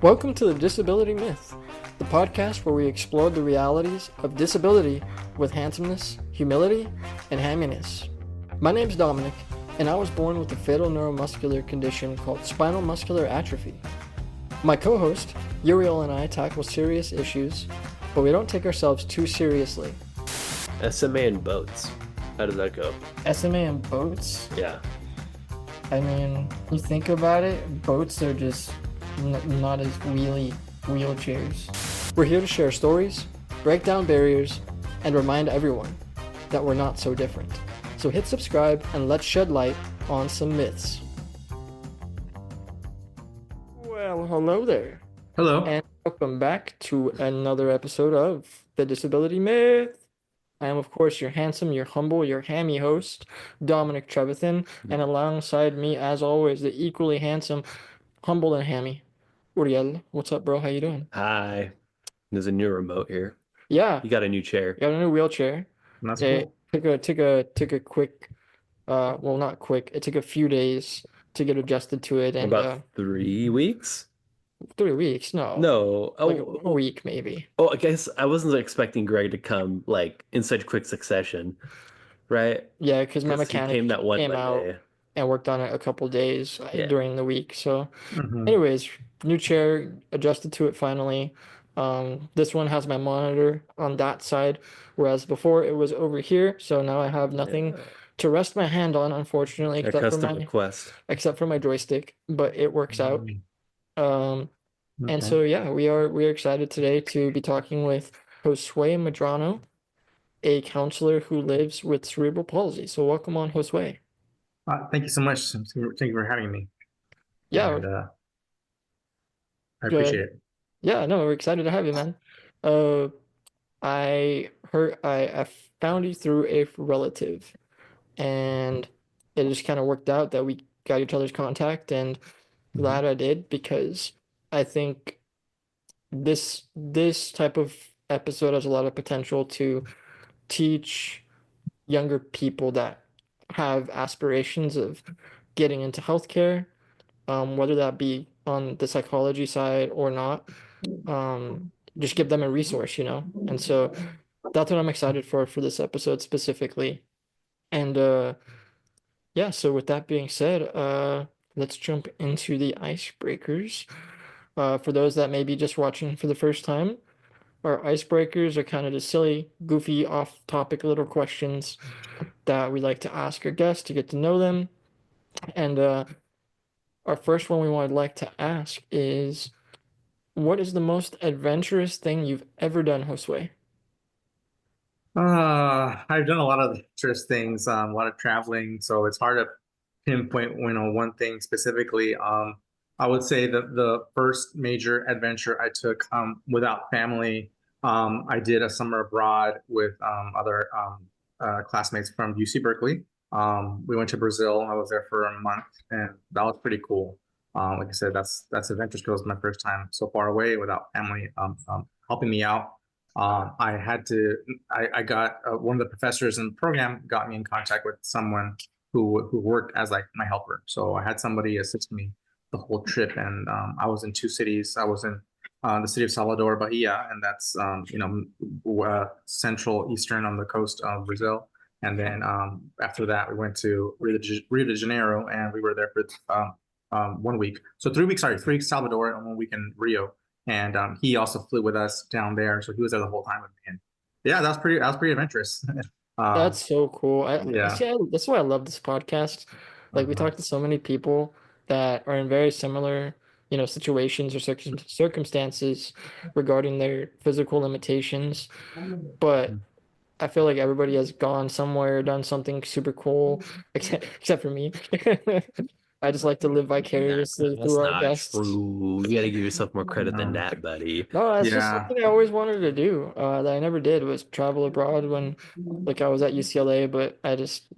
Welcome to the Disability Myth, the podcast where we explore the realities of disability with handsomeness, humility, and hamminess. My name's Dominic, and I was born with a fatal neuromuscular condition called spinal muscular atrophy. My co-host, Uriel, and I tackle serious issues, but we don't take ourselves too seriously. SMA and boats. How did that go? SMA and boats? Yeah. I mean, you think about it, boats are just not as wheelchairs. We're here to share stories, break down barriers, and remind everyone that we're not so different. So hit subscribe and let's shed light on some myths. Well, hello there. Hello. And welcome back to another episode of The Disability Myth. I am, of course, your handsome, your humble, your hammy host, Dominic Trevathan, and alongside me, as always, the equally handsome, humble, and hammy, Uriel. What's up, bro? How you doing? Hi. There's a new remote here. Yeah, You got a new chair. got a new wheelchair. That's It cool. took a quick, well, not quick. It took a few days to get adjusted to it, and About 3 weeks? 3 weeks. No, No. like Oh, a week maybe. I guess I wasn't expecting Greg to come like in such quick succession, right? Yeah, because my 'Cause he mechanic came that one came out Monday. and worked on it a couple days Yeah. during the week. So, Mhm. anyways, new chair, adjusted to it finally. This one has my monitor on that side, whereas before it was over here. So now I have nothing Yeah. to rest my hand on, unfortunately, A custom request. except for my joystick, but it works out. And Okay. so yeah, we are excited today to be talking with Josué Medrano, a counselor who lives with cerebral palsy. So welcome on, Josué. Thank you so much. Thank you for having me. Yeah, And, I good. appreciate it. Yeah, no, we're excited to have you, man. I heard I found you through a relative, and it just kind of worked out that we got each other's contact, and glad I did because I think this type of episode has a lot of potential to teach younger people that have aspirations of getting into healthcare, whether that be on the psychology side or not. Just give them a resource, you know? And so that's what I'm excited for this episode specifically. And yeah, so with that being said, let's jump into the icebreakers. For those that may be just watching for the first time, our icebreakers are kind of just silly, goofy, off-topic little questions that we like to ask our guests to get to know them. And our first one we would like to ask is, what is the most adventurous thing you've ever done, Josue? I've done a lot of interest things, a lot of traveling, so it's hard to pinpoint, one thing specifically. I would say that the first major adventure I took, without family, I did a summer abroad with other classmates from UC Berkeley. We went to Brazil. I was there for a month, and that was pretty cool. Like I said, that's adventurous because it was my first time so far away without family helping me out. I got one of the professors in the program got me in contact with someone who worked as like my helper. So I had somebody assist me the whole trip, and I was in two cities. I was in the city of Salvador, Bahia, and that's central eastern on the coast of Brazil. And then after that, we went to Rio de Janeiro, and we were there for 1 week. So 3 weeks, sorry, 3 weeks Salvador and 1 week in Rio. And he also flew with us down there, so he was there the whole time with me. And yeah, that was pretty adventurous. That's so cool. Yeah. See, that's why I love this podcast. Like we talk to so many people that are in very similar, situations or circumstances regarding their physical limitations, but I feel like everybody has gone somewhere, done something super cool, except for me. I just like to live vicariously That's through our not guests. true. You gotta give yourself more credit than No. that, buddy. No, that's just Yeah. something I always wanted to do, that I never did was travel abroad when, like, I was at UCLA, but I just,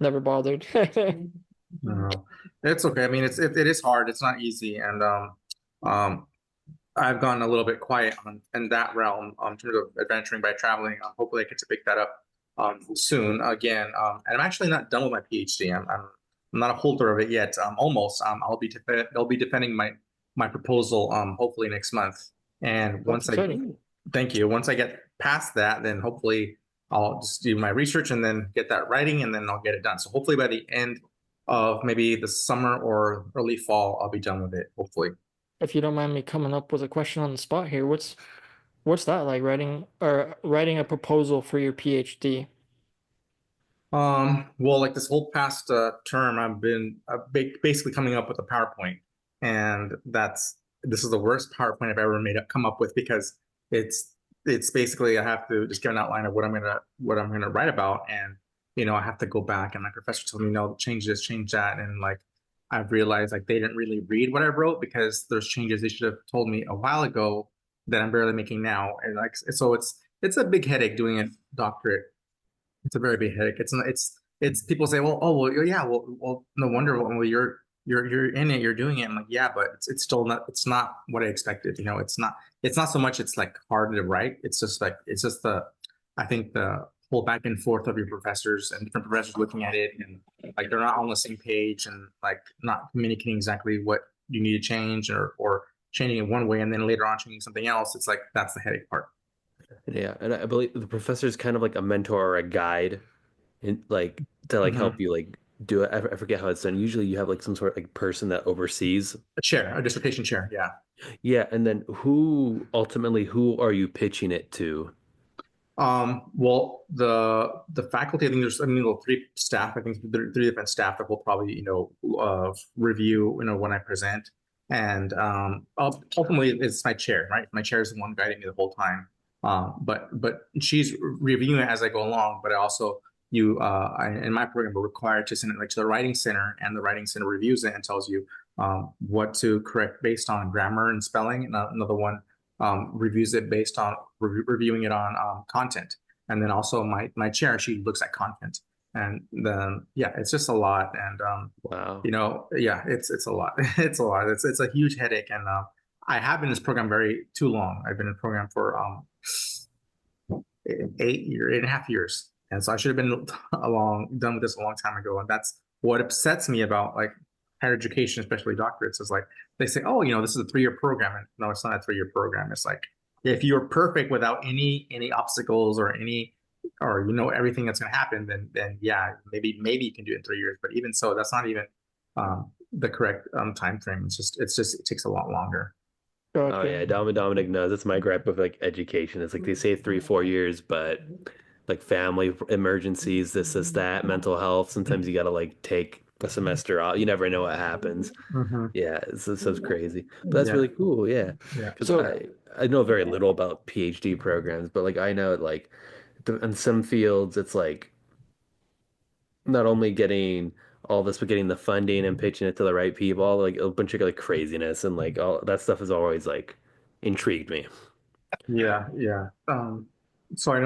never bothered. No. It's okay. I mean, it is hard. It's not easy, and um, I've gone a little bit quiet in that realm in terms of adventuring by traveling. Hopefully, I get to pick that up soon again. And I'm actually not done with my PhD. I'm not a holder of it yet. Almost. I'll be defending my proposal hopefully next month. And That's exciting. thank you. Once I get past that, then hopefully I'll just do my research and then get that writing and then I'll get it done. So hopefully by the end of maybe the summer or early fall, I'll be done with it, hopefully. If you don't mind me coming up with a question on the spot here, what's that like writing a proposal for your PhD? Well, like this whole past term, I've been basically coming up with a PowerPoint, and this is the worst PowerPoint I've ever come up with because it's it's basically I have to just give an outline of what I'm gonna write about, and I have to go back, and my professor told me no, change this, change that, and like I've realized like they didn't really read what I wrote because there's changes they should have told me a while ago that I'm barely making now, and like so it's a big headache doing a doctorate. It's a very big headache. It's people say, well, oh, well, yeah, well, no wonder. Well, you're in it, you're doing it. I'm like, yeah, but it's still not. It's not what I expected. It's not so much. It's like hard to write. It's just like it's just I think the whole back and forth of your professors and different professors looking at it and like they're not on the same page and like not communicating exactly what you need to change or changing it one way and then later on changing something else. It's like that's the headache part. Yeah, and I believe the professor is kind of like a mentor or a guide, and like to like help you like do it. I forget how it's done. Usually, you have like some sort of like person that oversees. A dissertation chair. Yeah. Yeah, and then who are you pitching it to? Well, the faculty, I think three staff. I think three different staff that will probably, review, when I present. And ultimately, it's my chair, right? My chair is the one guiding me the whole time. But she's reviewing it as I go along. But I also, in my program, we're required to send it like to the writing center, and the writing center reviews it and tells you what to correct based on grammar and spelling. And another one reviews it based on reviewing it on content. And then also my chair, she looks at content. And then yeah, it's just a lot. And Wow. yeah, it's a lot. It's a lot. It's a huge headache. And I have been in this program too long. I've been in the program for 8.5 years. And so I should have been done with this a long time ago. And that's what upsets me about like higher education, especially doctorates, is like they say, oh, this is a 3-year program. And no, it's not a 3-year program. It's like if you're perfect without any obstacles or everything that's going to happen, then yeah, maybe you can do it in 3 years. But even so, that's not even the correct time frame. It takes a lot longer. Oh yeah, Dominic knows. That's my gripe with like education. It's like they say 3, 4 years, but like family emergencies, this, that, mental health. Sometimes you gotta like take a semester off. You never know what happens. Yeah, it's crazy. But that's really cool. Yeah, Yeah. because I know very little about PhD programs, but like I know like in some fields it's like not only getting all this, but getting the funding and pitching it to the right people, like a bunch of like craziness and like all that stuff has always like intrigued me. Yeah, yeah. So I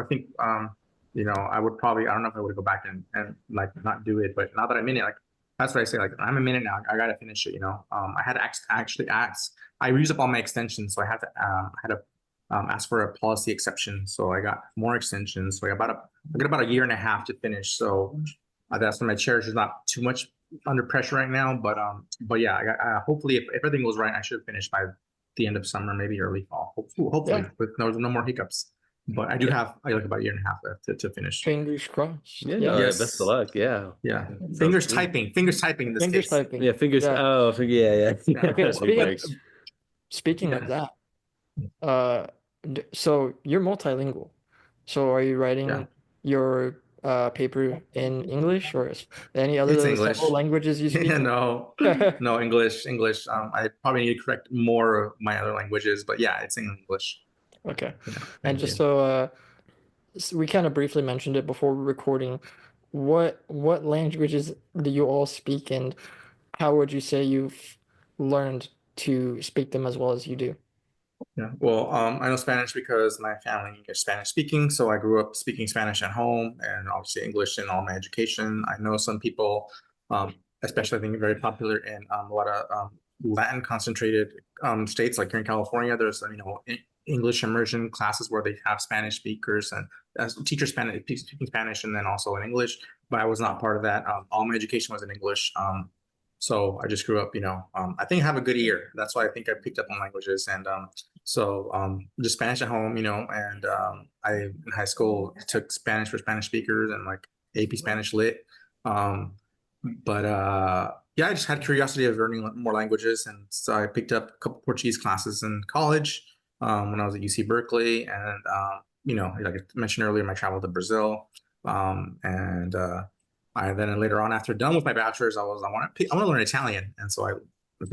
think, I would probably, I don't know if I would go back and like not do it, but now that I'm in it, like, that's what I say, like, I'm a minute now, I gotta finish it, I had to actually ask, I used up all my extensions, so I had to ask for a policy exception. So I got more extensions. So I got about a year and a half to finish. So that's when my chair is not too much under pressure right now, but yeah, hopefully if everything goes right, I should finish by the end of summer, maybe early fall. Hopefully, with no more hiccups. But I do have like about a year and a half left to finish. Fingers crossed. Yeah, no, Yes. best of luck. Yeah. Yeah. Sounds Fingers cool. typing in this Fingers case. typing. Yeah, fingers. Yeah. Oh, yeah. Okay, speaking of Yeah. that, so you're multilingual. So are you writing Yeah. your paper in English or any It's other English. several languages you speak? No, English. I probably need to correct more of my other languages, but yeah, it's in English. Okay. Yeah, And thank just you. so we kind of briefly mentioned it before recording. What languages do you all speak, and how would you say you've learned to speak them as well as you do? Yeah. Well, I know Spanish because my family is Spanish speaking, so I grew up speaking Spanish at home, and obviously English in all my education. I know some people, especially I think very popular in a lot of Latin concentrated states, like here in California. There's English immersion classes where they have Spanish speakers and teachers speaking Spanish, and then also in English. But I was not part of that. All my education was in English. So I just grew up, I think I have a good ear. That's why I think I picked up on languages. And just Spanish at home, and I in high school took Spanish for Spanish speakers and like AP Spanish Lit. Um, but yeah, I just had curiosity of learning more languages, and so I picked up a couple Portuguese classes in college when I was at UC Berkeley, and like I mentioned earlier, my travel to Brazil, and I then later on, after done with my bachelor's, I want to learn Italian, and so I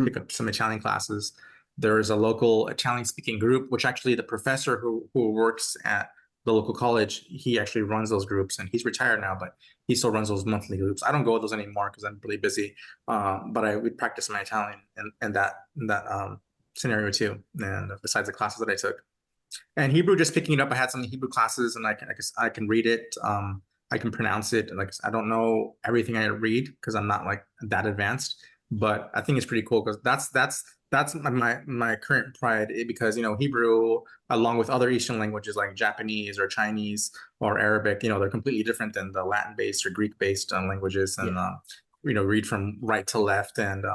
pick up some Italian classes. There is a local Italian speaking group, which actually the professor who works at the local college, he actually runs those groups, and he's retired now, but he still runs those monthly groups. I don't go to those anymore because I'm really busy. But I would practice my Italian and that scenario too. And besides the classes that I took, and Hebrew, just picking it up, I had some Hebrew classes, and I can read it. I can pronounce it. Like I don't know everything I read because I'm not like that advanced, but I think it's pretty cool because that's my current pride because Hebrew along with other Eastern languages like Japanese or Chinese or Arabic, they're completely different than the Latin based or Greek based languages, and read from right to left, and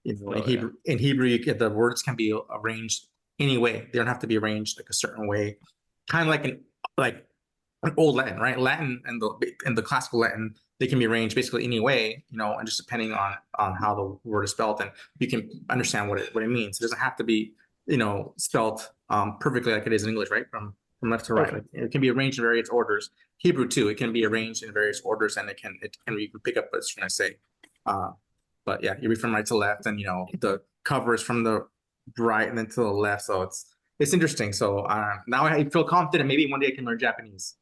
in Hebrew the words can be arranged any way. They don't have to be arranged like a certain way, kind of like an old Latin, right? Latin and the classical Latin, they can be arranged basically any way, and just depending on how the word is spelled, and you can understand what it means. It doesn't have to be, spelled perfectly like it is in English, right? From left to right. Okay. Like, it can be arranged in various orders. Hebrew too, it can be arranged in various orders, and you can pick up what it's trying to say. But yeah, you read from right to left, and the cover is from the right and then to the left. So it's interesting. So now I feel confident. Maybe one day I can learn Japanese.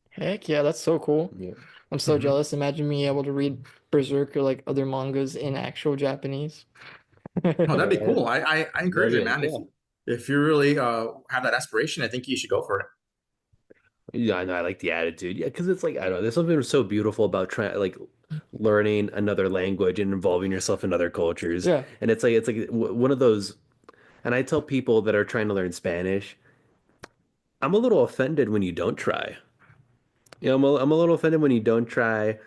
Heck yeah, that's so cool. Yeah. I'm so Mhm. jealous. Imagine being able to read Berserk or like other mangas in actual Japanese. Oh, that'd be Yeah. cool. I encourage That'd it, be man. cool. If you really have that aspiration, I think you should go for it. Yeah, I know. I like the attitude. Yeah, because it's like I don't know. There's something so beautiful about trying like learning another language and involving yourself in other cultures. Yeah, And it's like one of those. And I tell people that are trying to learn Spanish, I'm a little offended when you don't try. I'm a little offended when you don't try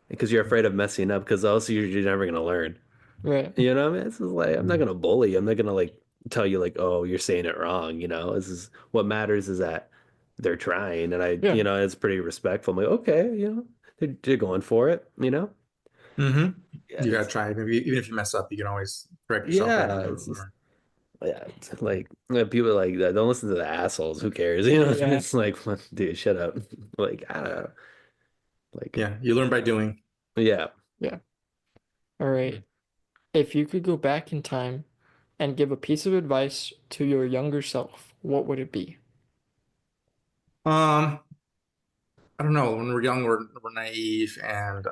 because you're afraid of messing up because also you're never gonna learn. right. You know what I mean? It's just like I'm not gonna bully. I'm not gonna like tell you like, oh, you're saying it wrong. This is what matters is that they're trying, and Yeah. it's pretty respectful. I'm like, okay, they're going for it. Hmm. Yeah, You gotta try. Maybe even if you mess up, you can always correct yourself later. yeah. It's just yeah. It's like people like that. Don't listen to the assholes. Who cares? Yeah. It's like, dude, shut up. Like I don't know. Like Yeah, you learn by doing. yeah. Yeah. All right. If you could go back in time and give a piece of advice to your younger self, what would it be? Um, I don't know. When we're young, we're naive, and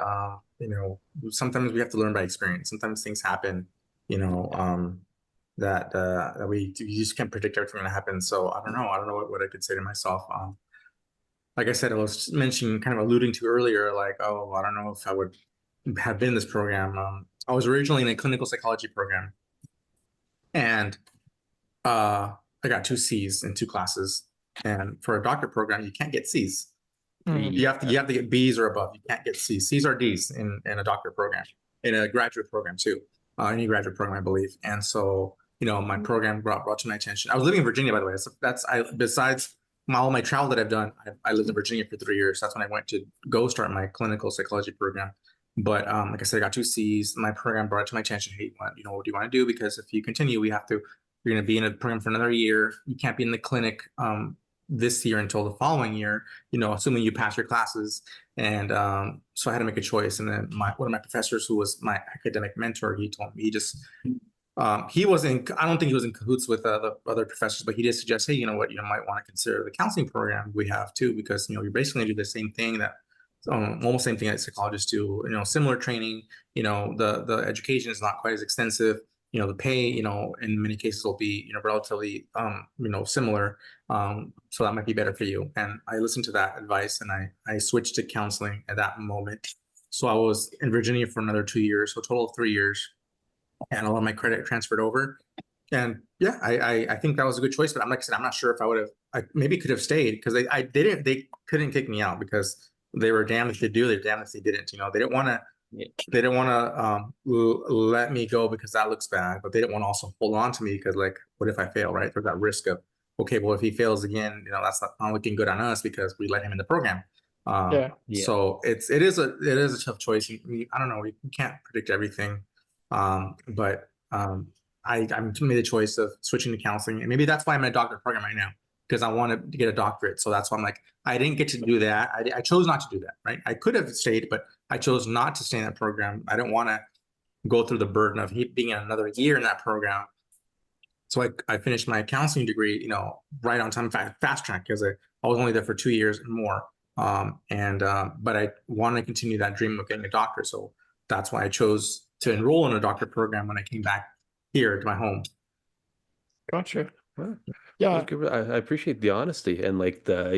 sometimes we have to learn by experience. Sometimes things happen, you know, um, that we just can't predict everything that happens. So I don't know. I don't know what I could say to myself. Like I said, I was mentioning, kind of alluding to earlier, like, oh, I don't know if I would have been in this program. I was originally in a clinical psychology program, and I got two C's in two classes. And for a doctor program, you can't get C's. Hmm. You have to get B's or above. You can't get C's. C's or D's in a doctor program, in a graduate program too, any graduate program, I believe. And so, my program brought to my attention. I was living in Virginia, by the way. Besides all my travel that I've done, I lived in Virginia for 3 years. That's when I went to go start my clinical psychology program. But like I said, I got two C's. My program brought it to my attention. Hey, what do you want to do? Because if you continue, you're going to be in a program for another year. You can't be in the clinic this year until the following year, assuming you pass your classes. And so I had to make a choice. And then one of my professors, who was my academic mentor, he told me, he wasn't, I don't think he was in cahoots with the other professors, but he did suggest, hey, you know what, you might want to consider the counseling program we have too, because, you're basically going to do the same thing that almost same thing that psychologists do, similar training, the education is not quite as extensive. The pay, in many cases will be, relatively, similar. So that might be better for you. And I listened to that advice, and I switched to counseling at that moment. So I was in Virginia for another 2 years, so a total of 3 years, and a lot of my credit transferred over. And yeah, I think that was a good choice. But like I said, I'm not sure if I maybe could have stayed, because they couldn't kick me out, because they were damned if they do, they're damned if they didn't. They didn't want to Yeah. they didn't want to let me go because that looks bad, but they didn't want to also hold on to me because, like, what if I fail, right? There's that risk of, okay, well, if he fails again, that's not looking good on us because we let him in the program. Yeah. Yeah. So it is a tough choice. I don't know. You can't predict everything, but I made the choice of switching to counseling, and maybe that's why I'm in a doctorate program right now because I wanted to get a doctorate. So that's why I'm like, I didn't get to do that. I chose not to do that, right? I could have stayed, but I chose not to stay in that program. I didn't want to go through the burden of being another year in that program. So I finished my counseling degree, right on time, fast track, because I was only there for 2 years and more. But I want to continue that dream of getting a doctor. So that's why I chose to enroll in a doctorate program when I came back here to my home. Gotcha. Well, that's Yeah. good. I appreciate the honesty and like the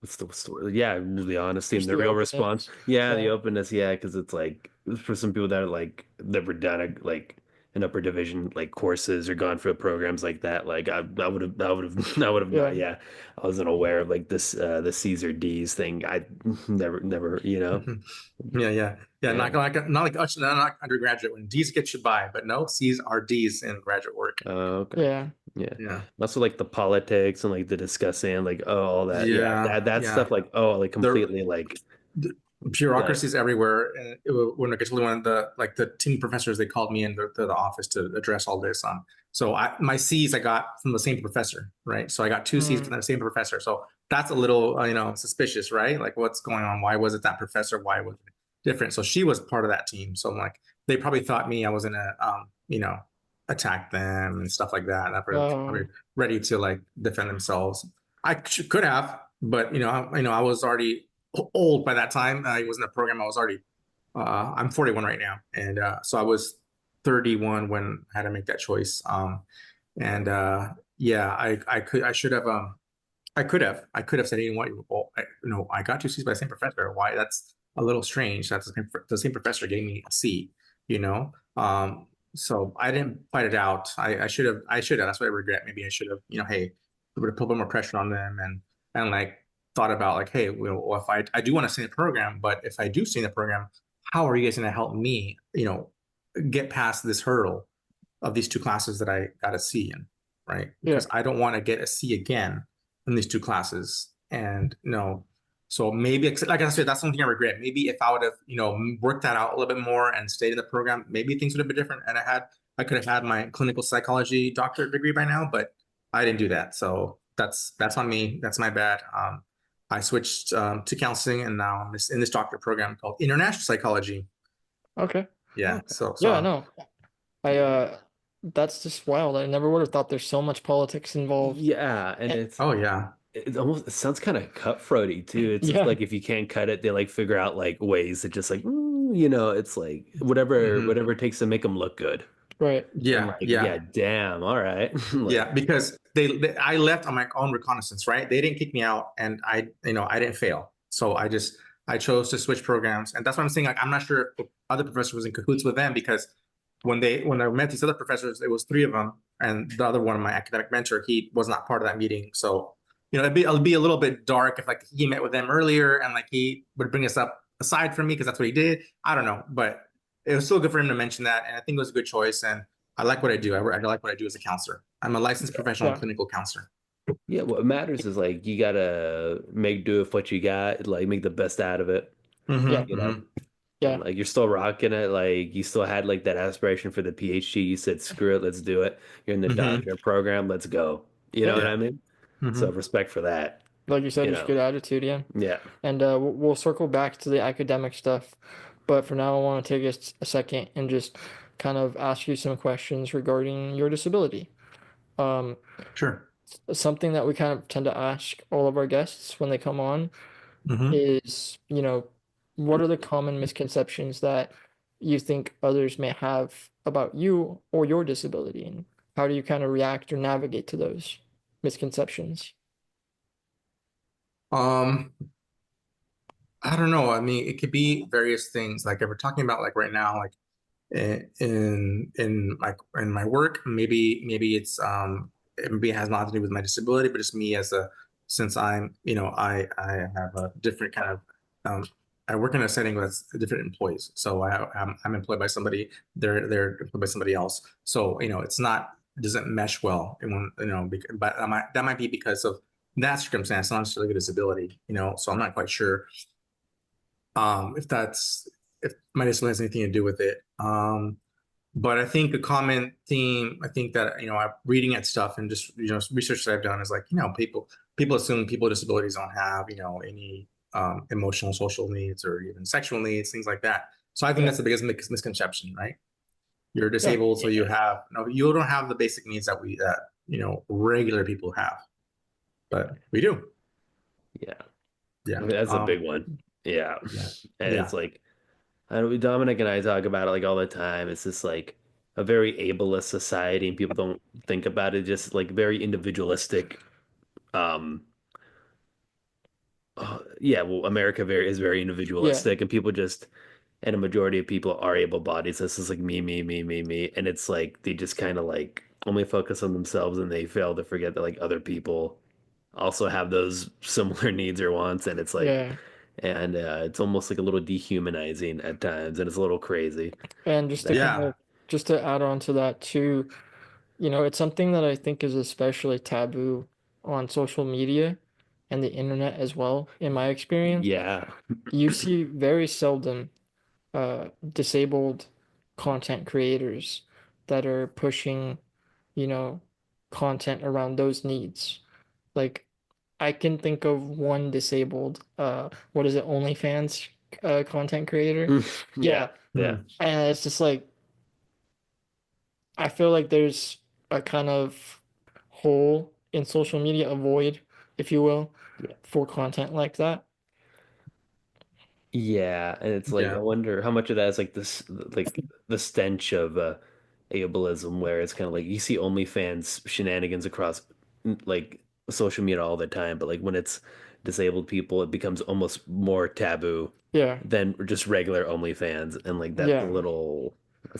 what's the word? Yeah, the honesty and Just the the real response. openness. Yeah, the Yeah. openness. Yeah, because it's like for some people that are like never done like an upper division like courses or gone for programs like that. Like I would have I would have not. Yeah. Yeah, I wasn't aware of like this the C's or D's thing. I never. Mhm. Yeah. Yeah. Not like undergraduate when D's get you by, but no, C's are D's in graduate work. Okay. Yeah. Yeah. Yeah. Also like the politics and like the discussing like oh all that. Yeah, Yeah. that Yeah. stuff like oh like The completely the like bureaucracies everywhere. And when I get to one of the team professors, they called me in the office to address all this. So my C's I got from the same professor, right? So I got two C's Mm. from the same professor. So that's a little, suspicious, right? Like what's going on? Why was it that professor? Why was it different? So she was part of that team. So I'm like, they probably thought me I was gonna, attack them and stuff like that. That probably Um, ready to like defend themselves. Could have, but I was already old by that time. I was in the program. I was already. I'm 41 right now, and so I was 31 when I had to make that choice. And yeah, I could I should have I could have said, you know what, well, I got two C's by the same professor. Why? That's a little strange. That's the same professor gave me a C. You know. So I didn't fight it out. I should have. I should have. That's what I regret. Maybe I should have. Hey, would have put a little more pressure on them and like thought about like, hey, well, if I do want to stay in the program, but if I do stay in the program, how are you guys going to help me? Get past this hurdle of these two classes that I got a C in, right? yeah. Because I don't want to get a C again in these two classes. And so maybe, like I said, that's something I regret. Maybe if I would have, worked that out a little bit more and stayed in the program, maybe things would have been different. And I could have had my clinical psychology doctorate degree by now, but I didn't do that. So that's on me. That's my bad. I switched to counseling, and now I'm in this doctorate program called international psychology. Okay. Yeah. okay. Yeah, no. I Yeah. that's just wild. I never would have thought there's so much politics involved. Yeah, and Eh, Oh yeah. it sounds kind of cutthroaty too. It's just Yeah, like if you can't cut it, they like figure out like ways to just like it's like whatever Hmm. whatever it takes to make them look good. right. And Yeah. like Yeah. yeah, damn, all right. Yeah, Like because I left on my own reconnaissance, right? They didn't kick me out, and I didn't fail. So I chose to switch programs, and that's what I'm saying. Like, I'm not sure if other professors was in cahoots with them because when I met these other professors, it was three of them, and the other one, my academic mentor, he was not part of that meeting. So it'd be a little bit dark if like he met with them earlier and like he would bring us up aside from me because that's what he did. I don't know, but it was still good for him to mention that, and I think it was a good choice. And I like what I do. I like what I do as a counselor. I'm a licensed professional Yeah. clinical counselor. yeah, what matters is like you gotta make do with what you got, like make the best out of it, Yeah. you know. And Yeah. like you're still rocking it, like you still had like that aspiration for the PhD. You said, screw it, let's do it. You're in the Hmm. doctorate program, let's go. You know Yeah. what Yeah. I mean? So Hmm. respect for that, Like you said, you just know. good attitude, yeah. Yeah. And we'll circle back to the academic stuff, but for now, I want to take a second and just kind of ask you some questions regarding your disability. Um, Sure. Something that we kind of tend to ask all of our guests when they come on Hmm. is, what are the common misconceptions that you think others may have about you or your disability, and how do you kind of react or navigate to those misconceptions? Um, I don't know. I mean, it could be various things. Like if we're talking about like right now, like in my work, maybe it's maybe it has nothing to do with my disability, but it's me as a since I have a different kind of I work in a setting with different employees. So I'm employed by somebody, they're employed by somebody else. So it's not it doesn't mesh well. And when but that might be because of that circumstance, not necessarily a disability. So I'm not quite sure if my disability has anything to do with it. But I think a common theme, I think that I'm reading at stuff and just research that I've done is like people assume people with disabilities don't have any emotional, social needs or even sexual needs, things like that. So I think that's the biggest misconception, right? You're Yeah. disabled, so you don't have the basic needs that regular people have, but we do. Yeah. Yeah. I mean, that's a big one. Yeah. Yeah. And Yeah. it's like, I know Dominic and I talk about it like all the time. It's just like a very ableist society, and people don't think about it, just like very individualistic. Um, yeah, well, America is very Yeah. individualistic, and people just, and a majority of people are able-bodied. So it's just like me, me, me, me, me, and it's like they just kind of like only focus on themselves, and they fail to forget that like other people also have those similar needs or wants, and it's like, Yeah. and it's almost like a little dehumanizing at times, and it's a little crazy. And That kind Yeah. just to add on to that too, it's something that I think is especially taboo on social media and the internet as well, in my experience. yeah. You see very seldom disabled content creators that are pushing, you know, content around those needs. Like I can think of one disabled, what is it, OnlyFans content creator? Yeah, Yeah. yeah. Mhm. And it's just like I feel like there's a kind of hole in social media, a void, if you will, Yeah. for content like that. Yeah, and it's like I Yeah. wonder how much of that is like this like the stench of ableism where it's kind of like you see OnlyFans shenanigans across like social media all the time, but like when it's disabled people, it becomes almost more taboo Yeah. than just regular OnlyFans, and like Yeah. that's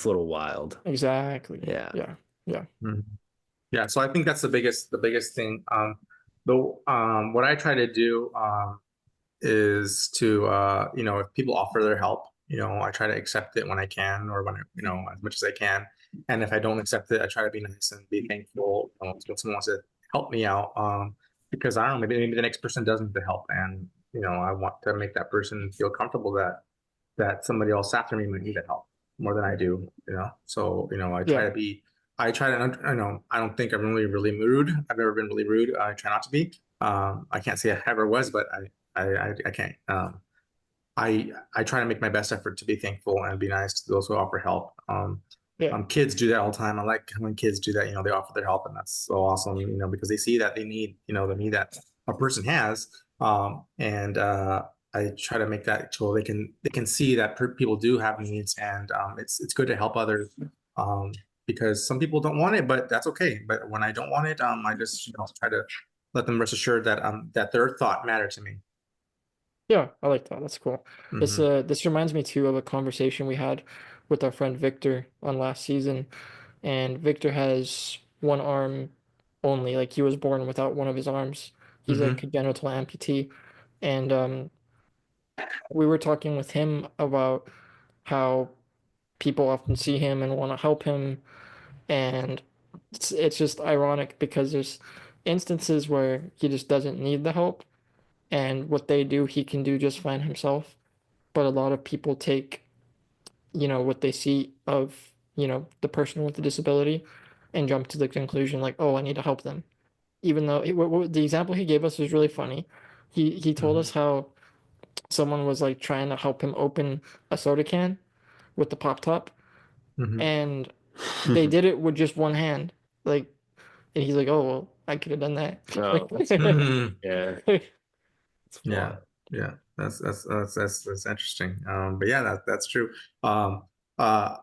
a little wild. Exactly. Yeah. Yeah. Yeah. Mhm. Yeah, so I think that's the biggest thing. What I try to do is to if people offer their help, I try to accept it when I can or when as much as I can. And if I don't accept it, I try to be nice and be thankful if someone wants to help me out. Because I don't know, maybe the next person does need the help, and I want to make that person feel comfortable that somebody else after me might need that help more than I do, So, Yeah. I try to, I don't think I'm really rude. I've never been really rude. I try not to be. I can't say I ever was, but I can't. I try to make my best effort to be thankful and be nice to those who offer help. Yeah. Kids do that all the time. I like when kids do that, they offer their help, and that's so awesome, because they see that they need, the need that a person has. And I try to make that so they can see that people do have needs, and it's good to help others. Um, because some people don't want it, but that's okay. But when I don't want it, I just try to let them rest assured that their thought matter to me. Yeah. I like that. That's cool. Hmm. This reminds me too of a conversation we had with our friend Victor on last season. And Victor has one arm only, like he was born without one of his arms. He's a Hmm. congenital amputee. And we were talking with him about how people often see him and want to help him. And it's just ironic because there's instances where he just doesn't need the help. And what they do, he can do just fine himself. But a lot of people take, what they see of, the person with the disability and jump to the conclusion like, oh, I need to help them. Even though the example he gave us was really funny. He told Hmm. us how someone was like trying to help him open a soda can with the pop top, Hmm. and they did it with just one hand. Like, and he's like, "Oh, well, I could have done that." Oh, Hmm. yeah, it's Yeah, flawed. yeah, that's interesting. But yeah, that's true. Um, uh,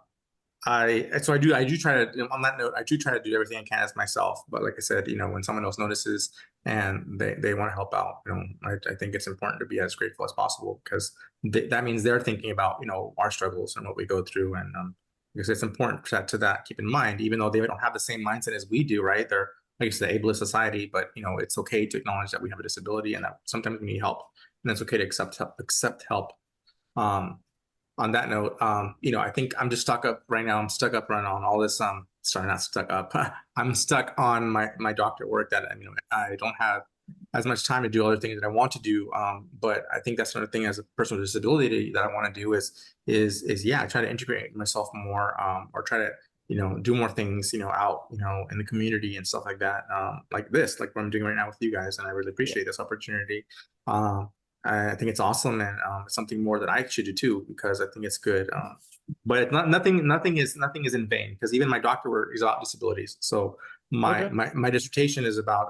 I do try to, on that note, I do try to do everything I can as myself. But like I said, when someone else notices and they want to help out, I think it's important to be as grateful as possible because that means they're thinking about, our struggles and what we go through. And because it's important to that keep in mind, even though they don't have the same mindset as we do, right? I guess, the ableist society, but it's okay to acknowledge that we have a disability and that sometimes we need help, and it's okay to accept help. Um, on that note, I think I'm just stuck up right now. I'm stuck up right on all this. Sorry, not stuck up. I'm stuck on my doctorate work that I don't have as much time to do other things that I want to do. But I think that's another thing as a person with disability that I want to do is yeah, try to integrate myself more, or try to do more things out in the community and stuff like that. Like this, like what I'm doing right now with you guys, and I really Yeah. appreciate this opportunity. Um, I think it's awesome, and it's something more that I should do too, because I think it's good. But it's not nothing is in vain, because even my doctor work is about disabilities. So my Okay. my my dissertation is about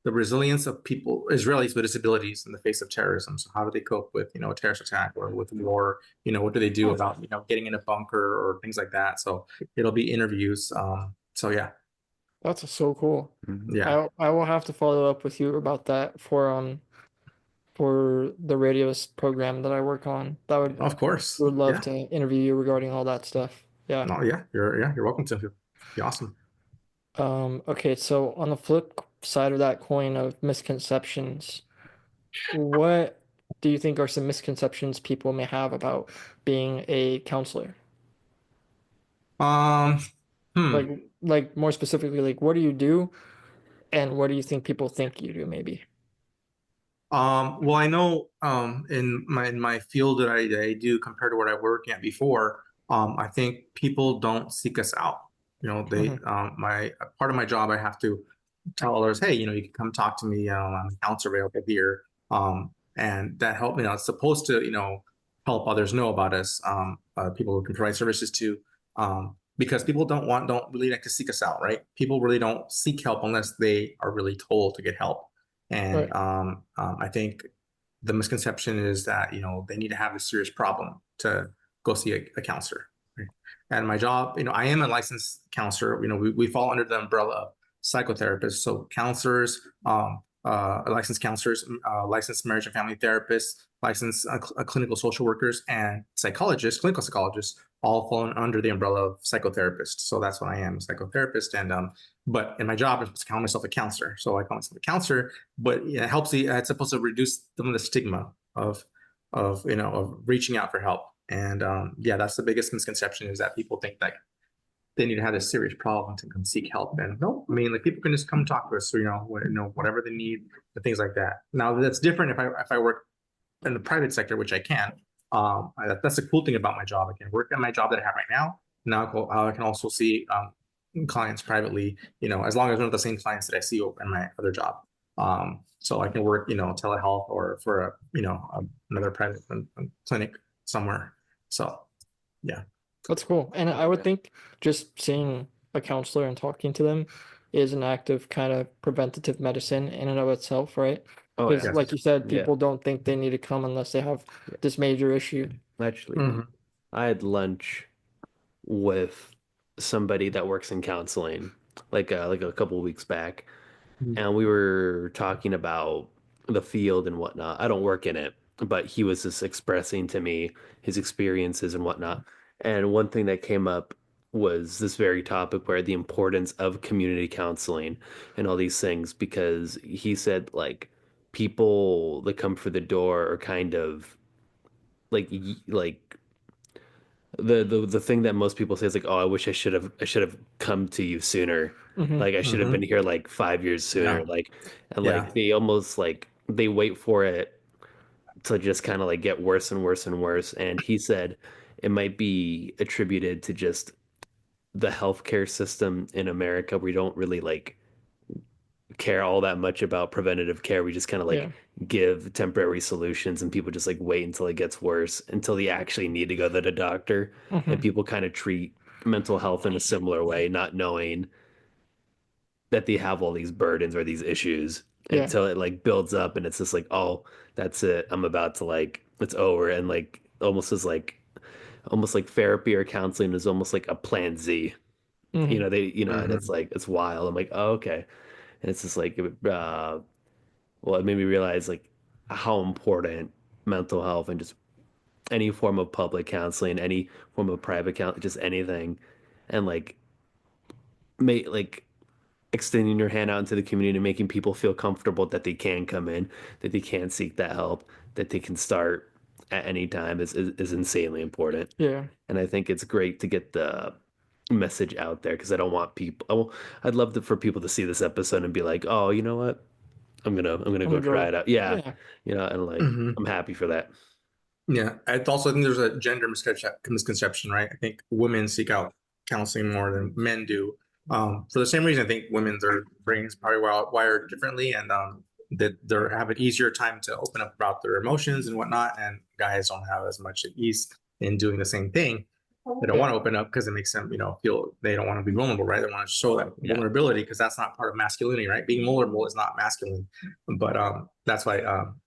the resilience of people, Israelis with disabilities, in the face of terrorism. So how do they cope with a terrorist attack or with war? What do they do Oh, about getting in a bunker or things like that? So it'll be interviews. So yeah, that's so cool. Mhm. yeah, I will have to follow up with you about that for the program that I work on. That of course, would love yeah. to interview you regarding all that stuff. Yeah. No, yeah, you're welcome to. Be awesome. Okay, so on the flip side of that coin of misconceptions, what do you think are some misconceptions people may have about being a counselor? Um, Like hmm. like more specifically, like what do you do and what do you think people think you do maybe? Well, I know in my field that I do compared to what I worked at before, I think people don't seek us out. They Hmm. my part of my job, I have to tell others, hey, you can come talk to me. I'm a counselor available here. And that help, it's supposed to, help others know about us, people who can provide services to, because people don't really like to seek us out, right? People really don't seek help unless they are really told to get help. And Right. I think the misconception is that they need to have a serious problem to go see a counselor. Right? And my job, I am a licensed counselor. We fall under the umbrella of psychotherapists. So counselors, licensed counselors, licensed marriage and family therapists, licensed clinical social workers, and psychologists, clinical psychologists, all fall under the umbrella of psychotherapists. So that's what I am, a psychotherapist. And but in my job, I'm supposed to call myself a counselor. So I call myself a counselor, but it helps. It's supposed to reduce some of the stigma of reaching out for help. And yeah, that's the biggest misconception, is that people think that they need to have a serious problem to come seek help. And no, I mean, like, people can just come talk to us, so whatever they need, and things like that. Now that's different if I work in the private sector, which I can. That's the cool thing about my job. I can work at my job that I have right now. Now I can also see clients privately, as long as they're not the same clients that I see in my other job. So I can work, telehealth, or for another private clinic somewhere. So yeah. That's cool. And I would think just seeing a counselor and talking to them is an act of kind of preventative medicine in and of itself, right? Oh Because yeah. Yes. like you said, Yeah. people don't think they need to come unless they have Yeah. this major issue. Actually, Hmm. I had lunch with somebody that works in counseling like a couple weeks back, and we were talking about the field and whatnot. I don't work in it, but he was just expressing to me his experiences and whatnot. And one thing that came up was this very topic, where the importance of community counseling and all these things, because he said like people that come for the door are kind of like the thing that most people say is like, oh, I should have come to you sooner. Hmm. Like I should have been Hmm. here like 5 years sooner. Yeah. Like, and like Yeah. they almost like they wait for it to just kind of like get worse and worse and worse. And he said it might be attributed to just the healthcare system in America. We don't really like care all that much about preventative care. We just kind of like Yeah. give temporary solutions, and people just like wait until it gets worse, until they actually need to go to the doctor. And Hmm. people kind of treat mental health in a similar way, not knowing that they have all these burdens or these issues, Yeah. until it like builds up and it's just like, oh, that's it. I'm about to like, it's over. And like almost like therapy or counseling is almost like a plan Z. Hmm. And it's Hmm. like, it's wild. I'm like, oh, okay. And it's just like, well, it made me realize like how important mental health and just any form of public counseling, any form of private counseling, just anything, and like may like extending your hand out into the community, making people feel comfortable that they can come in, that they can seek that help, that they can start at any time is insanely important. Yeah. And I think it's great to get the message out there because I don't want people. I'd love for people to see this episode and be like, oh, you know what? I'm gonna I'm go gonna try go. it out. Yeah, Yeah. and like Hmm. I'm happy for that. Yeah, I also think there's a gender misconception, right? I think women seek out counseling more than men do. For the same reason, I think their brains probably wired differently, and that they have an easier time to open up about their emotions and whatnot. And guys don't have as much ease in doing the same thing. They don't Yeah. want to open up because it makes them, feel they don't want to be vulnerable, right? They want to show that Yeah. vulnerability because that's not part of masculinity, right? Being vulnerable is not masculine. But that's why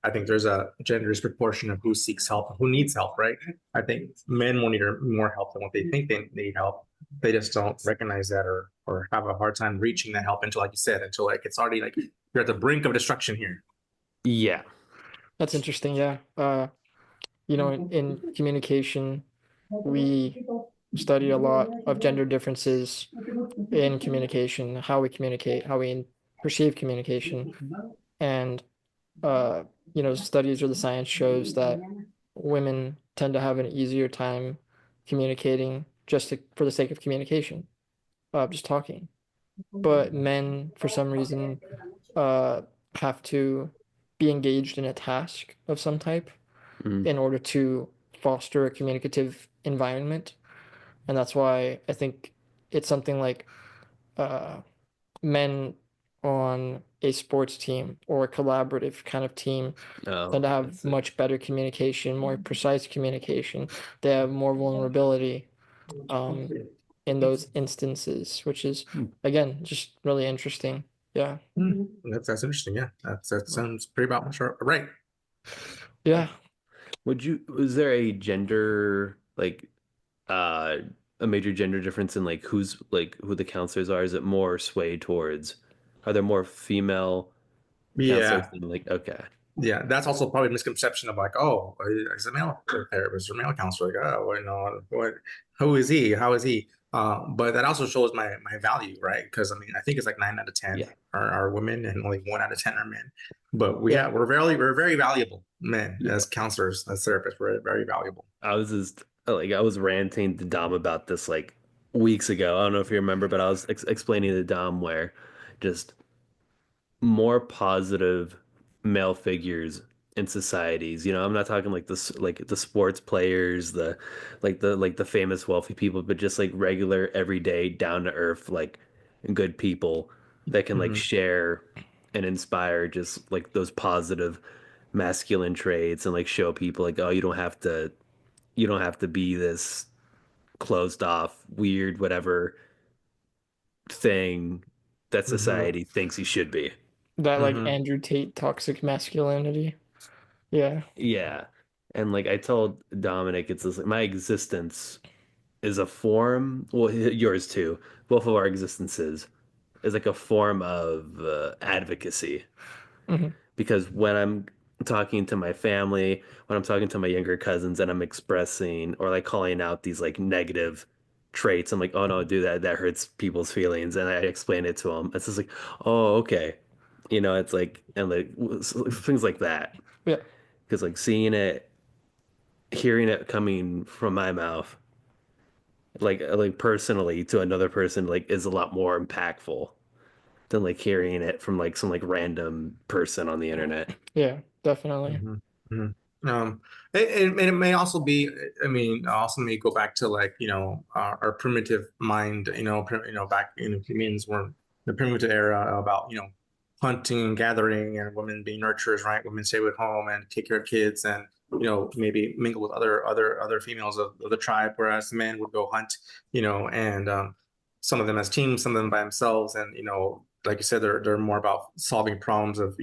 I think there's a gender disproportion of who seeks help, who needs help, right? I think men will need more help than what they think they need help. They just don't recognize that or have a hard time reaching that help until, like you said, until like it's already like you're at the brink of destruction here. Yeah. That's interesting. Yeah. In communication, we study a lot of gender differences in communication, how we communicate, how we perceive communication, and uh, studies or the science shows that women tend to have an easier time communicating for the sake of communication, just talking. But men, for some reason, uh, have to be engaged in a task of some type Mm. in order to foster a communicative environment. And that's why I think it's something like uh, men on a sports team or a collaborative kind of team tend Oh, to I have see. much better communication, more precise communication. They have more vulnerability um, in those instances, which is, Hmm. again, just really interesting. Yeah. That's interesting. Yeah, that sounds pretty about sure. Right. Yeah. Was there a gender like uh a major gender difference in like who the counselors are? Is it more swayed towards, are there more female counselors Yeah. than like okay. Yeah, that's also probably a misconception of like, oh, he's a male therapist or male counselor. Like, oh, what, who is he? How is he? But that also shows my value, right? Because I mean, I think it's like 9 out of 10 Yeah. are women and only 1 out of 10 are men. But Yeah. we're very valuable men Yeah. as counselors, as therapists. We're very valuable. I was ranting to Dom about this like weeks ago. I don't know if you remember, but I was explaining to Dom where just more positive male figures in societies. I'm not talking like the sports players, the famous wealthy people, but just like regular everyday down to earth like good people that can like Hmm. share and inspire just like those positive masculine traits and like show people like oh you don't have to be this closed off weird whatever thing that Hmm. society thinks you should be. That like Hmm. Andrew Tate toxic masculinity. Yeah. Yeah. And like I told Dominic, it's just, like my existence is a form, well, yours too. Both of our existences is like a form of advocacy. Hmm. Because when I'm talking to my family, when I'm talking to my younger cousins and I'm expressing or like calling out these like negative traits, I'm like, oh no, dude, that hurts people's feelings. And I explain it to them. It's just like, oh, okay. It's like, and like things like that. Yeah. Because like hearing it coming from my mouth, like personally to another person, like is a lot more impactful than like hearing it from like some like random person on the internet. Yeah. Definitely. Hmm. Hmm. Um, it may also be, I mean, also may go back to like, our primitive mind, back in humans were the primitive era about, hunting and gathering and women being nurturers, right? Women stay at home and take care of kids and, maybe mingle with other females of the tribe, whereas men would go hunt, and some of them as teams, some of them by themselves. And, like you said, they're more about solving problems of,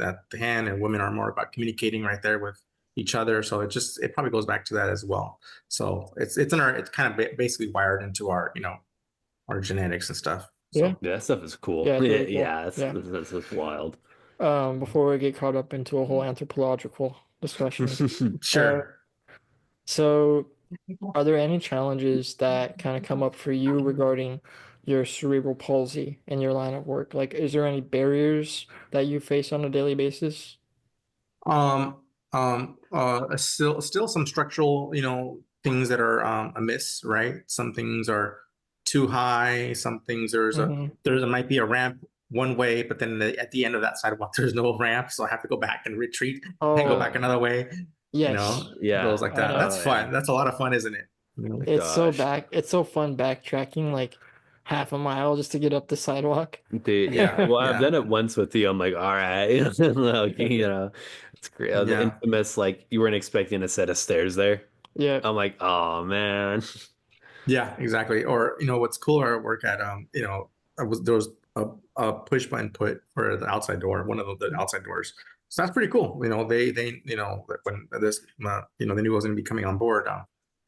at the hand, and women are more about communicating right there with each other. So it probably goes back to that as well. So it's kind of basically wired into our, our genetics and stuff. Yeah. So Yeah, that stuff is cool. Yeah. It's Yeah, really cool. yeah, that's Yeah. that's, that's wild. Before we get caught up into a whole anthropological discussion, uh, sure. so are there any challenges that kind of come up for you regarding your cerebral palsy in your line of work? Like, is there any barriers that you face on a daily basis? Um, still some structural, things that are amiss, right? Some things are too high. Some things Hmm. there might be a ramp one way, but then at the end of that sidewalk there's no ramp, so I have to go back and retreat and go back Oh, another way. yes, Goes Yeah. like I that. know. That's Oh yeah. fun. That's a lot of fun, isn't it? Oh my It's so gosh. back. It's so fun backtracking like half a mile just to get up the sidewalk. Dude, yeah. Well, I've Yeah, done it once with you. I'm like, all right. Like, it's great. The yeah. infamous, like, you weren't expecting a set of stairs there. Yeah. I'm like, oh man. Yeah, exactly. Or what's cooler at work at there was a push button put for the outside door, one of the outside doors. So that's pretty cool. They that when this they knew I was going to be coming on board.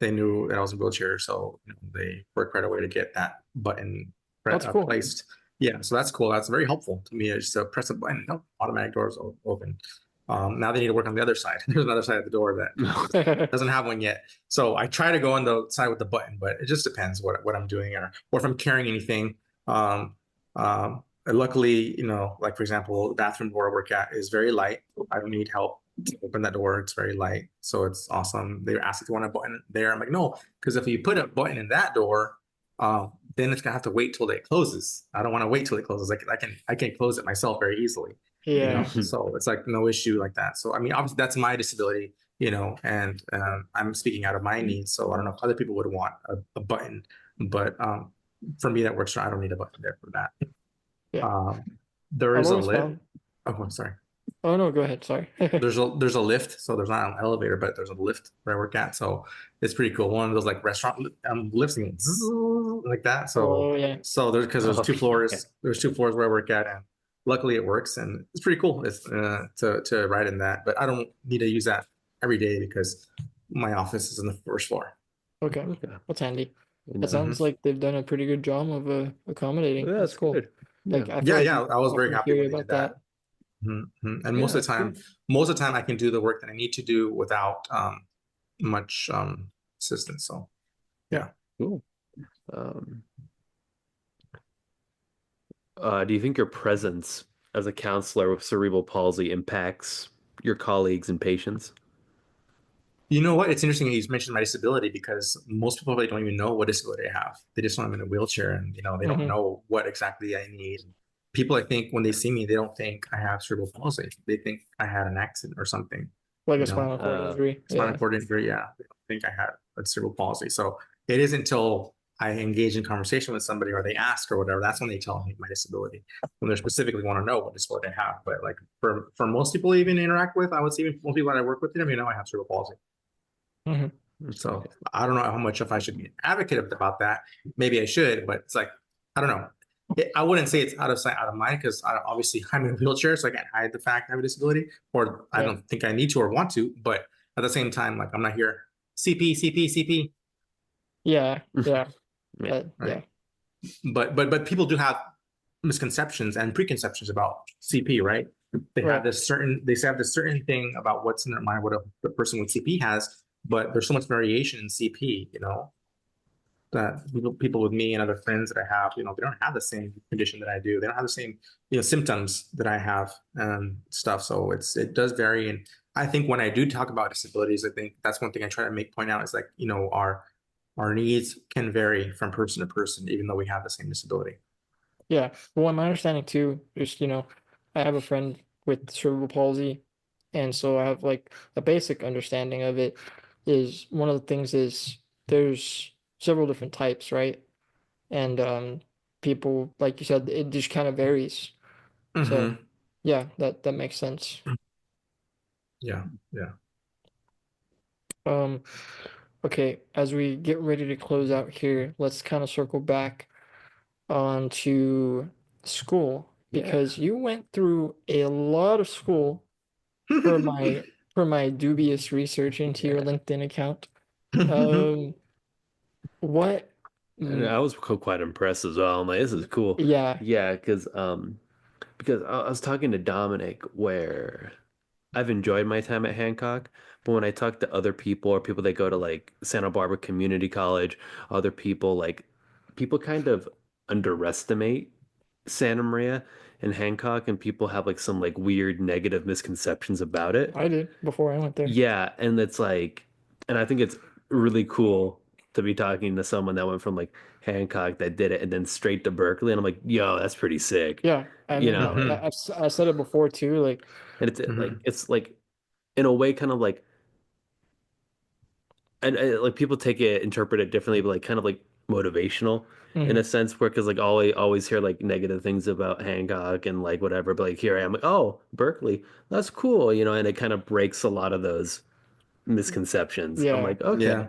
They knew that I was in a wheelchair, so they worked right away to get that button That's cool. placed. Yeah, so that's cool. That's very helpful to me. Just to press a button, no, automatic doors open. Now they need to work on the other side. There's another side of the door that doesn't have one yet. So I try to go on the side with the button, but it just depends what I'm doing or if I'm carrying anything. Luckily, like for example, the bathroom door I work at is very light. I don't need help to open that door. It's very light. So it's awesome. They asked if you want a button there. I'm like, no, because if you put a button in that door, then it's gonna have to wait till it closes. I don't want to wait till it closes. Like I can close it myself very easily. Yeah. So it's like no issue like that. So I mean, obviously that's my disability, and I'm speaking out of my needs. So I don't know if other people would want a button, but for me that works. I don't need a button there for that. Yeah. Um, there I've is a always lift. found. Oh, I'm sorry. Oh no, go ahead. Sorry. There's a lift, so there's not an elevator, but there's a lift where I work at. So it's pretty cool. One of those like restaurant lifts and like that. So Oh yeah. so there's because there's Oh two yeah. floors. There's two floors where I work at, and luckily it works, and it's pretty cool. It's to ride in that, but I don't need to use that every day because my office is in the first floor. Okay. Okay. That's handy. You That know. Hmm. sounds like they've done a pretty good job of accommodating. Yeah, That's that's cool. good. Yeah. Like I feel Yeah, like yeah, you I was very often happy hear when they did about that. that. And Yeah, that's good. most of the time, I can do the work that I need to do without much assistance. So Yeah. yeah. Cool. Um, do you think your presence as a counselor with cerebral palsy impacts your colleagues and patients? You know what? It's interesting you mentioned my disability because most people probably don't even know what disability I have. They just know I'm in a wheelchair and they don't Hmm. know what exactly I need. People, I think, when they see me, they don't think I have cerebral palsy. They think I had an accident or something, Like you a know, spinal cord injury. spinal Yeah. cord injury. Yeah, they don't think I had a cerebral palsy. So it isn't until I engage in conversation with somebody or they ask or whatever, that's when they tell me my disability. When they specifically want to know what disability I have. But like for most people I even interact with, I would say even most people that I work with, they don't even know I have cerebral palsy. Hmm. So I don't know how much if I should be an advocate about that. Maybe I should, but it's like I don't know. I wouldn't say it's out of sight, out of mind because obviously I'm in a wheelchair, so I can't hide the fact I have a disability, or I Yeah. don't think I need to or want to. But at the same time, like I'm not here CP, CP, CP, Yeah. Yeah. Yeah. right? Yeah. But people do have misconceptions and preconceptions about CP, right? Right. They have this certain thing about what's in their mind, what the person with CP has, but there's so much variation in CP, that people with me and other friends that I have, they don't have the same condition that I do. They don't have the same, symptoms that I have and stuff. So it does vary. And I think when I do talk about disabilities, I think that's one thing I try to make point out is like, our needs can vary from person to person, even though we have the same disability. Yeah. Well, in my understanding too, just, I have a friend with cerebral palsy, and so I have like a basic understanding of it is one of the things is there's several different types, right? And people, like you said, it just kind of varies. So Hmm. yeah, that makes sense. Yeah. Yeah. Um, okay, as we get ready to close out here, let's kind of circle back onto school Yeah. because you went through a lot of school per my per my dubious research into your Yeah. LinkedIn account. Um, what? And mm, I was quite impressed as well. I'm like, this is cool. yeah, Yeah, because I was talking to Dominic where I've enjoyed my time at Hancock, but when I talk to other people or people that go to like Santa Barbara Community College, other people like people kind of underestimate Santa Maria and Hancock, and people have like some like weird negative misconceptions about it. I did before I went there. Yeah, and it's like, and I think it's really cool to be talking to someone that went from like Hancock that did it and then straight to Berkeley, and I'm like, yo, that's pretty sick, Yeah, I you mean, know? Hmm. I said it before too. Like, And Hmm. it's like in a way kind of like, and like people take it interpret it differently, but like kind of like motivational in a mhm. sense, where because like always hear like negative things about Hancock and like whatever, but like here I am like, oh, Berkeley, that's cool, and it kind of breaks a lot of those misconceptions. I'm Yeah, like, okay. Yeah.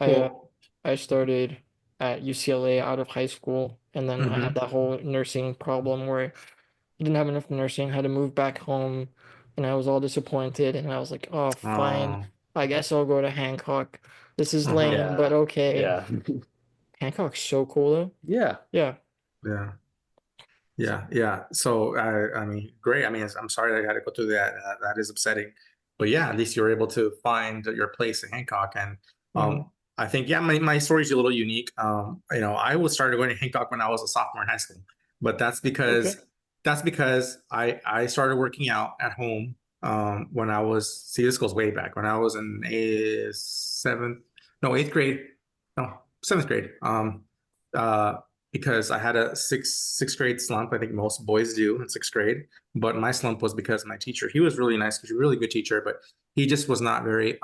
I Well, I started at UCLA out of high school, and then I had hmm that whole nursing problem where I didn't have enough nursing, had to move back home, and I was all disappointed, and I was like, oh, fine, Oh, I guess I'll go to Hancock. This is uh-huh. lame, but Yeah. okay. Yeah. Hancock's so cool though. Yeah. Yeah. Yeah. Yeah, yeah. So I mean, great. I mean, I'm sorry that I had to go through that. That is upsetting, but yeah, at least you were able to find your place in Hancock. And hmm I think yeah, my story's a little unique. I was started going to Hancock when I was a sophomore in high school, but Okay. that's because I started working out at home when I was see this goes way back when I was in eighth grade, no seventh grade. Uh, because I had a sixth grade slump. I think most boys do in sixth grade, but my slump was because my teacher. He was really nice, he's a really good teacher, but he just was not very,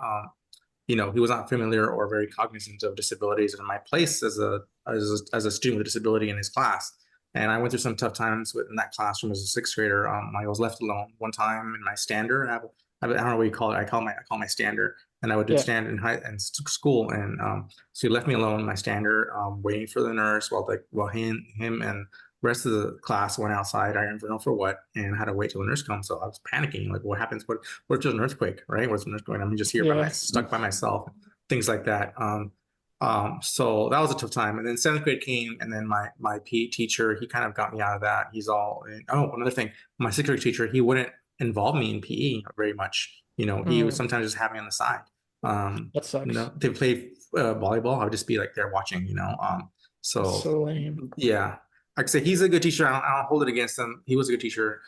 he was not familiar or very cognizant of disabilities and my place as a student with a disability in his class. And I went through some tough times in that classroom as a sixth grader. I was left alone one time in my stander. I don't know what you call it. I call my stander, and I would do Yeah. stand in school, and so he left me alone in my stander, waiting for the nurse while him and the rest of the class went outside. I didn't know for what, and had to wait till the nurse comes. So I was panicking, like, what happens? What if there's an earthquake, right? What's the nurse going? I'm just here Yeah. stuck by myself, things like that. So that was a tough time. And then seventh grade came, and then my PE teacher, he kind of got me out of that. Oh, another thing, my sixth grade teacher, he wouldn't involve me in PE very much. He would Mm, sometimes just have me on the side. that sucks. They play volleyball. I would just be like there watching. That's So so lame. yeah, like I say, he's a good teacher. I don't hold it against him. He was a good teacher.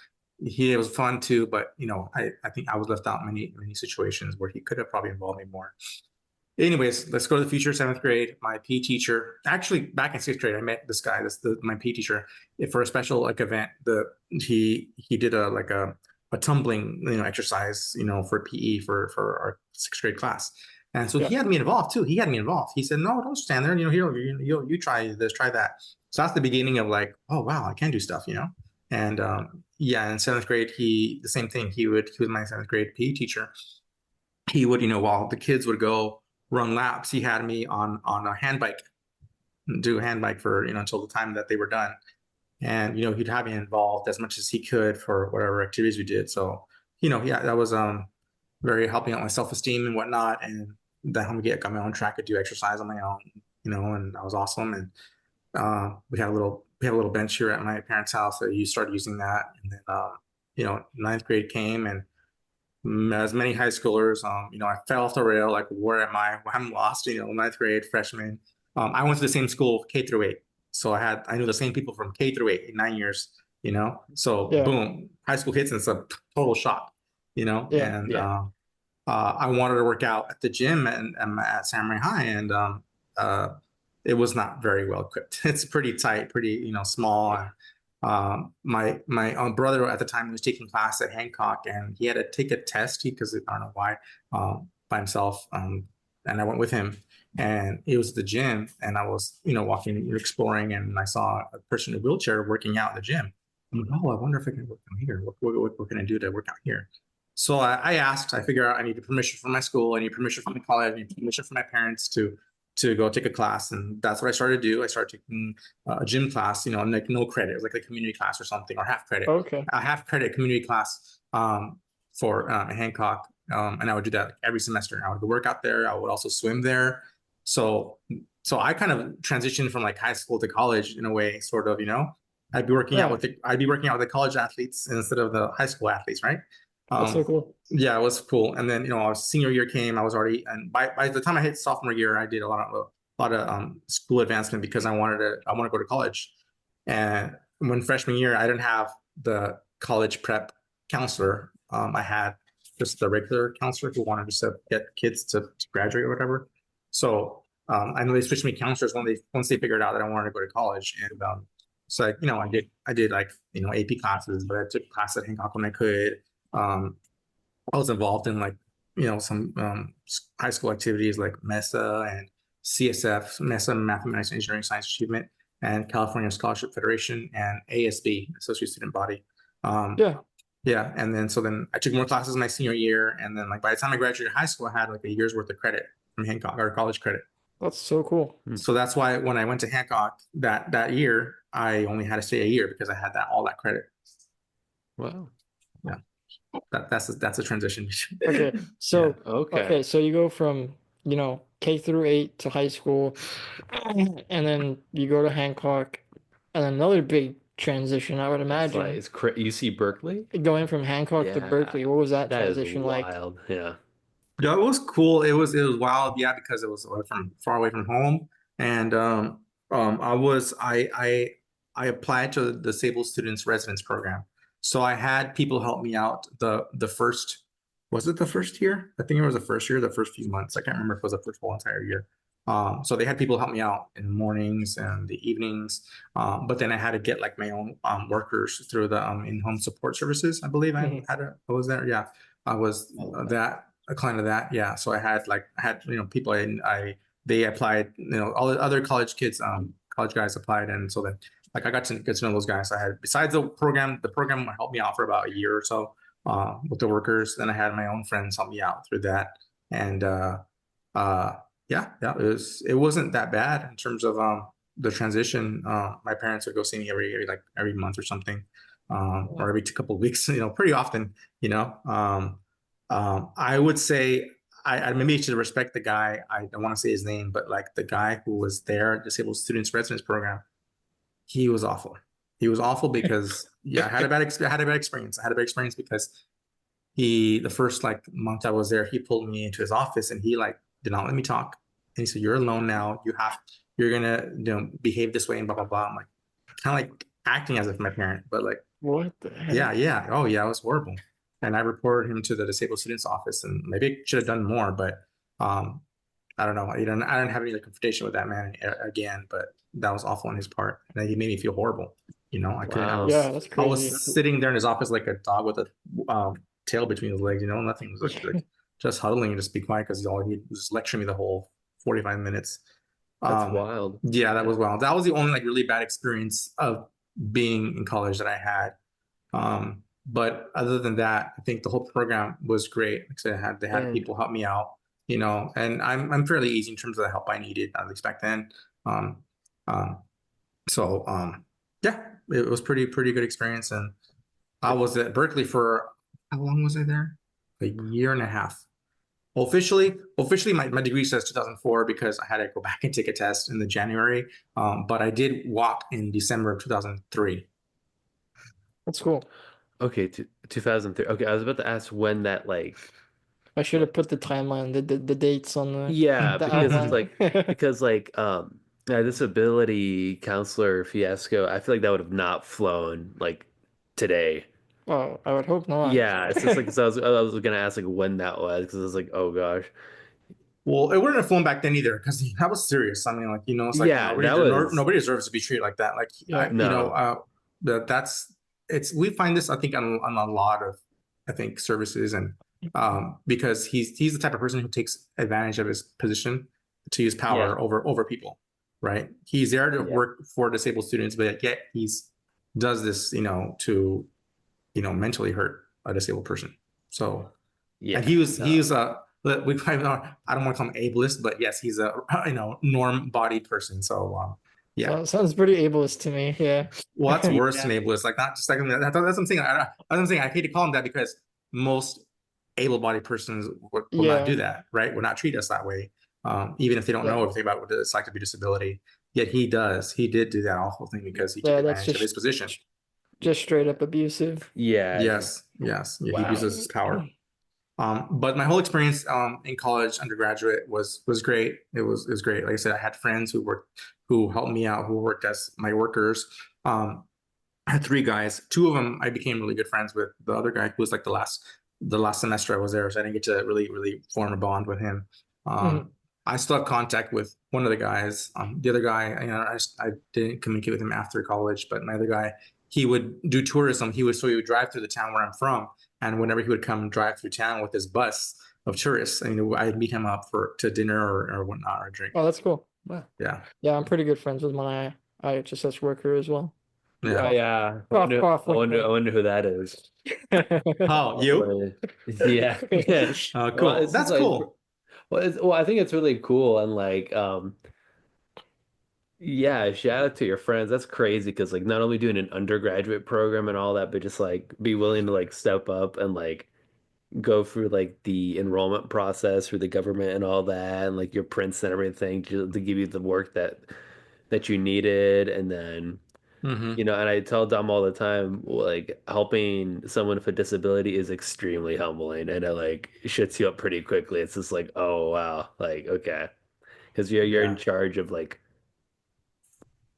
He was fun too, but I think I was left out in many situations where he could have probably involved me more. Anyways, let's go to the future. Seventh grade, my PE teacher. Actually, back in sixth grade, I met this guy. My PE teacher for a special like event. He did a tumbling exercise for PE for our sixth grade class, and so Yeah. he had me involved too. He had me involved. He said, "No, don't stand there. Here you try this, try that." So that's the beginning of like, oh wow, I can do stuff. And yeah, in seventh grade, the same thing. He was my seventh grade PE teacher. He would, while the kids would go run laps, he had me on a hand bike, do a hand bike for until the time that they were done, and he'd have me involved as much as he could for whatever activities we did. So yeah, that was very helping out my self esteem and whatnot, and that helped me got my own track to do exercise on my own, and that was awesome. And we have a little bench here at my parents' house that you started using that, and then ninth grade came and as many high schoolers, I fell off the rail. Like, where am I? I'm lost. Ninth grade, freshman. I went to the same school, K through 8. So I knew the same people from K through 8 in 9 years. So Yeah. boom, high school hits and it's a total shock. Yeah. And Yeah. I wanted to work out at the gym and at Samurai High, and uh, it was not very well equipped. It's pretty tight, pretty small. And, my brother at the time was taking class at Hancock, and he had to take a test because I don't know why by himself. And I went with him, and it was the gym, and I was walking, exploring, and I saw a person in a wheelchair working out in the gym. I'm like, oh, I wonder if I can work out here. What can I do to work out here? So I asked. I figured out I needed permission from my school. I need permission from the college. I need permission from my parents to go take a class, and that's what I started to do. I started taking a gym class, like no credit, it was like a community class or something, or half credit, Okay. a half credit community class for Hancock, and I would do that like every semester. I would go work out there. I would also swim there. So so I kind of transitioned from like high school to college in a way, sort of. Yeah. I'd be working out with the college athletes instead of the high school athletes, right? That's so Um, cool. yeah, it was cool. And then our senior year came. I was already, and by the time I hit sophomore year, I did a lot of school advancement because I want to go to college. And when freshman year, I didn't have the college prep counselor. I had just the regular counselor who wanted to get kids to graduate or whatever. So I know they switched me counselors when once they figured out that I wanted to go to college. And so I did like AP classes, but I took classes at Hancock when I could. I was involved in like some high school activities like MESA and CSF, MESA Mathematics and Engineering Science Achievement, and California Scholarship Federation, and ASB, Associate Student Body. Yeah, Yeah, and then I took more classes my senior year, and then like by the time I graduated high school, I had like a year's worth of credit from Hancock, or college credit. that's so cool. So that's why when I went to Hancock that year, I only had to stay a year because I had all that credit. Wow. Yeah, that's a transition. Okay, so Okay. so you go from K through 8 to high school, and then you go to Hancock, and another big transition, I would It's imagine. like UC Berkeley. Going from Hancock to Yeah, Berkeley, what was that that is transition like? wild. Yeah. Yeah, it was cool. It was wild, yeah, because it was far away from home, and I applied to the Disabled Students Residence Program, so I had people help me out the first, was it the first year? I think it was the first year, the first few months. I can't remember if it was the first whole entire year. So they had people help me out in the mornings and the evenings, but then I had to get like my own workers through the in-home support services. I believe Mhm. I was there. Yeah, I was that a client of that. Yeah. So I had people they applied, all the other college kids, college guys applied. And so then like I got to get to know those guys. I had, besides the program helped me out for about a year or so, with the workers. Then I had my own friends help me out through that. And, uh, yeah, it wasn't that bad in terms of, the transition. My parents would go see me every month or something, or every couple of weeks, pretty often, you know, I would say I maybe should respect the guy. I don't want to say his name, but like the guy who was there, Disabled Students Residence Program, he was awful. He was awful because I had a bad experience. I had a bad experience because the first like month I was there, he pulled me into his office and he like did not let me talk. And he said, "You're alone now. You're gonna behave this way and blah blah blah." I'm like kind of like acting as if my parent, but like What the heck? yeah. Oh yeah, it was horrible. And I reported him to the disabled students office, and maybe I should have done more, but I don't know. I didn't have any like, confrontation with that man again, but that was awful on his part, and he made me feel horrible. I couldn't. Wow. Yeah, that's I crazy. was sitting there in his office like a dog with a tail between his legs. Nothing. It was like just huddling and just be quiet because he was lecturing me the whole 45 minutes. That's wild. Yeah, that was wild. That was the only like really bad experience of being in college that I had. But other than that, I think the whole program was great. Like I said, they had And people help me out, and I'm fairly easy in terms of the help I needed, at least back then. Um, um, so yeah, it was pretty good experience. And I was at Berkeley for, how long was I there? A year and a half. Officially, my degree says 2004 because I had to go back and take a test in the January. But I did walk in December of 2003. that's cool. Okay, 2003. Okay, I was about to ask when that I should have put the timeline, the dates on yeah, the because it's outline. disability counselor fiasco, I feel like that would have not flown like today. Oh, I would hope not. Yeah, it's just like so I was gonna ask like when that was because I was like, oh gosh. Well, it wouldn't have flown back then either because that was serious. I mean, like it's like Yeah, that was nobody deserves to be treated like that. Like Yeah. no. that's we find this I think on a lot of I think services and because he's the type of person who takes advantage of his position to use power Yeah. over people, right? He's there to Yeah. work for disabled students, but yet he's does this to mentally hurt a disabled person. So Yeah. and he No. was we probably don't, I don't want to call him ableist, but yes, he's a norm bodied person. So yeah. So, sounds pretty ableist to me. Yeah. Well, that's worse Yeah. than ableist. Like not just like that's what I'm saying. That's what I'm saying. I hate to call him that because most able-bodied persons will not do Yeah. that, right? Will not treat us that way, even if they don't know Yeah. everything about what it's like to be disability. Yet he does. He did do that awful thing because he took Yeah, that's advantage of his position. just straight up abusive. Yeah. Yes, yes. Yeah, he Wow. abuses his power. But my whole experience in college, undergraduate, was great. It was great. Like I said, I had friends who helped me out, who worked as my workers. I had three guys. Two of them I became really good friends with. The other guy who was like the last semester I was there, so I didn't get to really form a bond with him. Mhm. I still have contact with one of the guys. The other guy, I didn't communicate with him after college, but my other guy, he would do tourism. He would drive through the town where I'm from, and whenever he would come drive through town with his bus of tourists, and I'd meet him up to dinner or whatnot or a drink. Oh, that's cool. Wow. Yeah, Yeah, I'm pretty good friends with my IHSS worker as well. Yeah, yeah. yeah. Cough, cough, I wink, wonder, I wink. wonder who that is. Oh, you? But, yeah, yeah. Well, Cool. it's just That's like, cool. well, I think it's really cool and like, yeah, shout out to your friends. That's crazy because like not only doing an undergraduate program and all that, but just like be willing to like step up and like go through like the enrollment process through the government and all that, and like your prints and everything to give you the work that you needed, and then. Hmm. And I tell Dom all the time, like helping someone with a disability is extremely humbling and it like shits you up pretty quickly. It's just like, oh wow, like okay. Because you're in Yeah. charge of like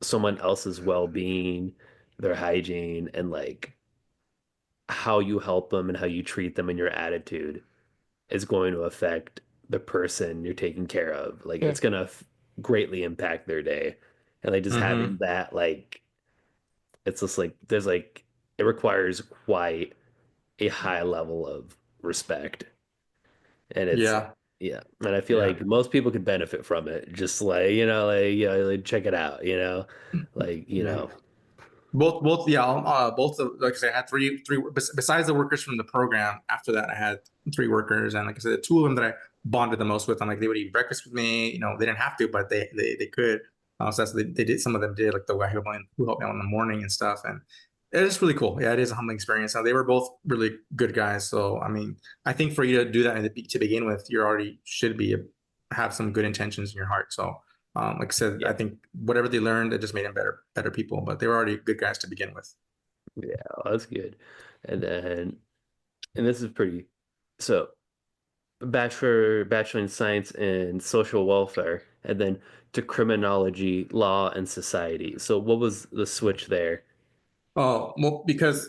someone else's well-being, their hygiene, and like how you help them and how you treat them and your attitude is going to affect the person you're taking care of. Like Yeah, it's gonna greatly impact their day. And like just having Hmm. that like it's just like there's like it requires quite a high level of respect. And it's Yeah. yeah. And I feel Yeah. like most people could benefit from it. Just like, like check it out, Like, Yeah. Both, yeah, both of, like I said, I had three, besides the workers from the program. After that, I had three workers, and like I said, the two of them that I bonded the most with, I'm like, they would eat breakfast with me. They didn't have to, but they could. So they did. Some of them did, like the guy who helped me out in the morning and stuff, and it's really cool. Yeah, it is a humbling experience. Now they were both really good guys, so I mean, I think for you to do that to begin with, you already should have some good intentions in your heart. So like I said, I Yeah. think whatever they learned, it just made them better people. But they were already good guys to begin with. Yeah, that's good. And then and this is pretty so bachelor in science and social welfare, and then to criminology, law, and society. So what was the switch there? Oh, well, because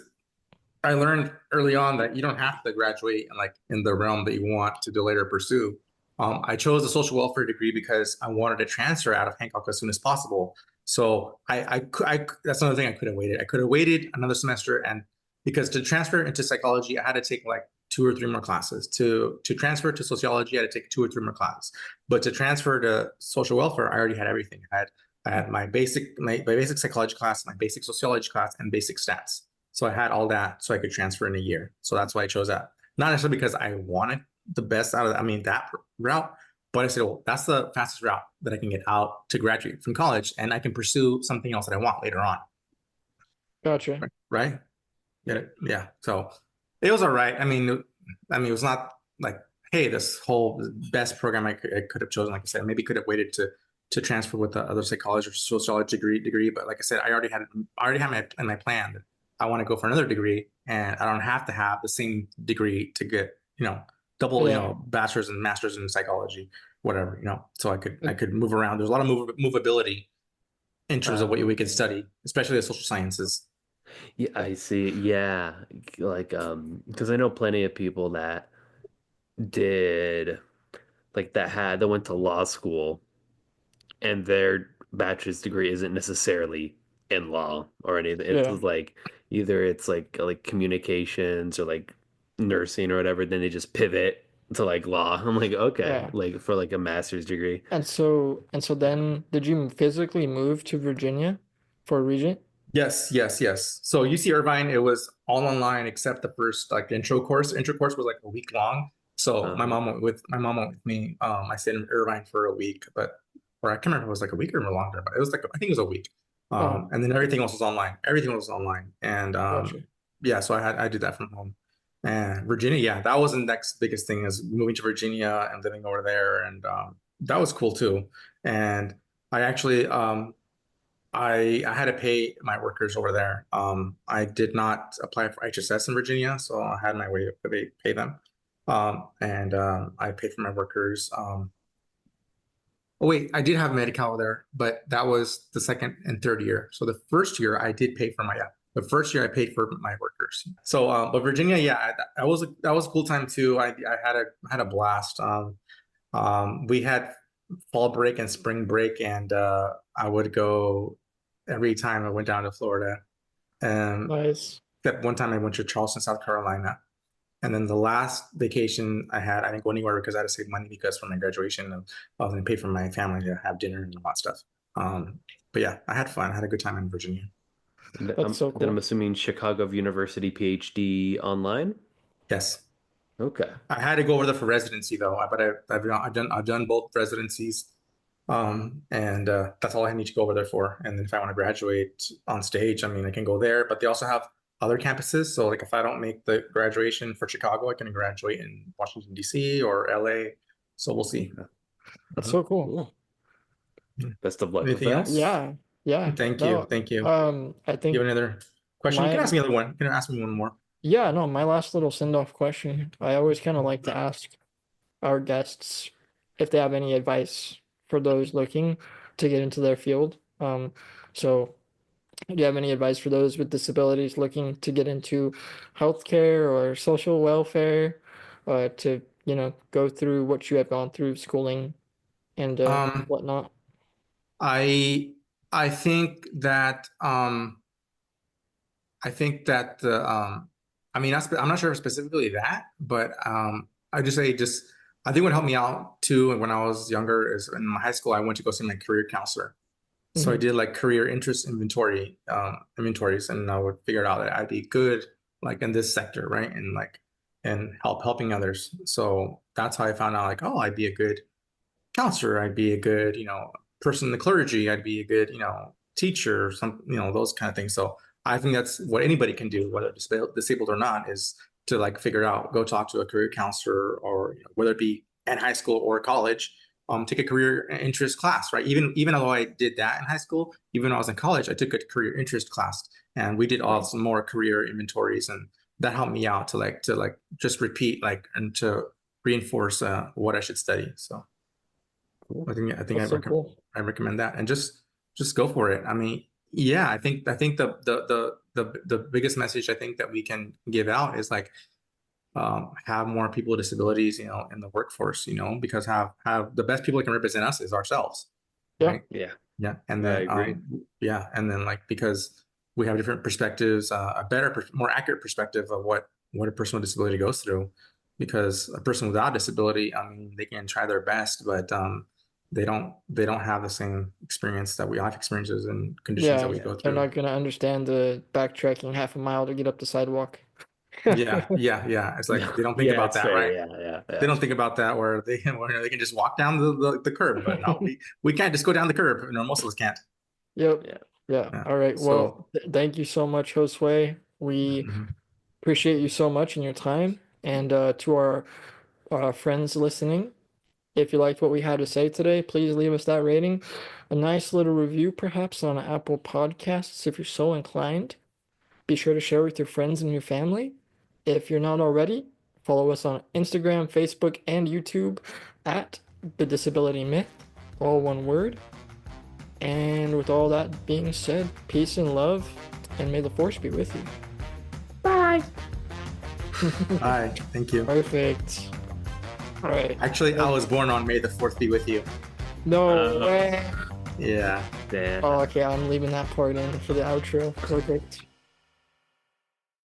I learned early on that you don't have to graduate in the realm that you want to later pursue. I chose a social welfare degree because I wanted to transfer out of Hancock as soon as possible. So that's another thing I could have waited. I could have waited another semester, and because to transfer into psychology, I had to take like two or three more classes. To transfer to sociology, I had to take two or three more classes. But to transfer to social welfare, I already had everything. I had my basic psychology class, my basic sociology class, and basic stats. So I had all that so I could transfer in a year. So that's why I chose that. Not necessarily because I wanted the best out of that route, but I said, well, that's the fastest route that I can get out to graduate from college, and I can pursue something else that I want later on. gotcha. Right? Yeah. Yeah. So it was all right. I mean, it was not like, hey, this whole best program I could have chosen. Like I said, maybe could have waited to transfer with the other psychology or sociology degree. But like I said, I already had my plan that I want to go for another degree, and I don't have to have the same degree to get double Yeah. bachelor's and master's in psychology, whatever. So I could move around. There's a lot of movability in terms of what we could study, especially the social sciences. Yeah, I see. Yeah. Like, because I know plenty of people that did that went to law school and their bachelor's degree isn't necessarily in law or anything. It's Yeah. just like either it's like communications or like nursing or whatever, then they just pivot to like law. I'm like, okay, Yeah. like for like a master's degree. And so then did you physically move to Virginia for Regent? Yes, yes, yes. So UC Irvine, it was all online except the first like intro course. Intro course was like a week long. So Uh, my mom went with me. I stayed in Irvine for a week, or I can't remember if it was like a week or longer, but it was like I think it was a week. Oh, And then everything else was online. Everything was online, and gotcha. yeah, so I did that from home. And Virginia, yeah, that was the next biggest thing is moving to Virginia and living over there, and that was cool too. And I actually I had to pay my workers over there. I did not apply for HSS in Virginia, so I had my way to pay them. And I paid for my workers. Oh wait, I did have Medi-Cal there, but that was the second and third year. So the first year I did pay for my the first year I paid for my workers. So but Virginia, yeah, that was a cool time too. I had a blast. We had fall break and spring break, and I would go every time I went down to Florida. Nice. Except one time I went to Charleston, South Carolina. And then the last vacation I had, I didn't go anywhere because I had to save money because for my graduation, I was going to pay for my family to have dinner and all that stuff. But yeah, I had fun. I had a good time in Virginia. That's so Then I'm cool. assuming Chicago University PhD online. Yes, Okay. I had to go over there for residency though. But I've done both residencies, and that's all I need to go over there for. And then if I want to graduate on stage, I mean, I can go there. But they also have other campuses. So like if I don't make the graduation for Chicago, I can graduate in Washington D.C. or L.A. So we'll see. That's so cool. Cool. Best of luck with Anything that. else? Yeah. Yeah. Thank No, you. Thank you. I You think have another question? You my can ask me another one. You can ask me one more. yeah, no, my last little send-off question. I always kind of like to ask our guests if they have any advice for those looking to get into their field. So do you have any advice for those with disabilities looking to get into healthcare or social welfare, to, go through what you have gone through schooling and Um, whatnot? I I think that the I mean I'm not sure specifically that, but I just say just I think what helped me out too and when I was younger is in my high school I went to go see my career counselor. So I Hmm. did like career interest inventories, and I would figure out that I'd be good like in this sector, right? And like and helping others. So that's how I found out like, oh, I'd be a good counselor, I'd be a good, person in the clergy, I'd be a good, teacher, some, those kind of things. So I think that's what anybody can do, whether disabled or not, is to like figure out, go talk to a career counselor, or whether it be in high school or college, take a career interest class, right? Even though I did that in high school, even when I was in college, I took a career interest class, and we did all some more career inventories, and that helped me out to just repeat and to reinforce what I should study. So. Cool. I think That's so cool. I recommend that, and just go for it. I mean, yeah, I think the biggest message I think that we can give out is like have more people with disabilities, in the workforce, because have the best people that can represent us is ourselves, Yeah. right? Yeah. Yeah, and I then agree. yeah, and then like because we have different perspectives, a better, more accurate perspective of what a person with disability goes through, because a person without disability, I mean, they can try their best, but they don't have the same experience that we have experiences and conditions that Yeah. we go They're through. not gonna understand the backtracking half a mile to get up the sidewalk. Yeah, yeah, yeah. It's like they don't think Yeah, about it's that, fair. right? Yeah, yeah, They yeah. don't think about that where they can just walk down the curb, but no, we can't just go down the curb. No, most of us can't. Yep. Yeah. Yeah. Yeah. All right. Well, So thank you so much, Josue. We mhm. appreciate you so much and your time. And to our friends listening, if you liked what we had to say today, please leave us that rating. A nice little review, perhaps, on Apple Podcasts if you're so inclined. Be sure to share with your friends and your family. If you're not already, follow us on Instagram, Facebook, and YouTube at The Disability Myth, all one word. And with all that being said, peace and love, and may the force be with you. Bye. Bye. Thank you. Perfect. All right. Actually, I was born on May the 4th be with you. No way. Yeah. Damn. Oh, okay, I'm leaving that part in for the outro. Perfect.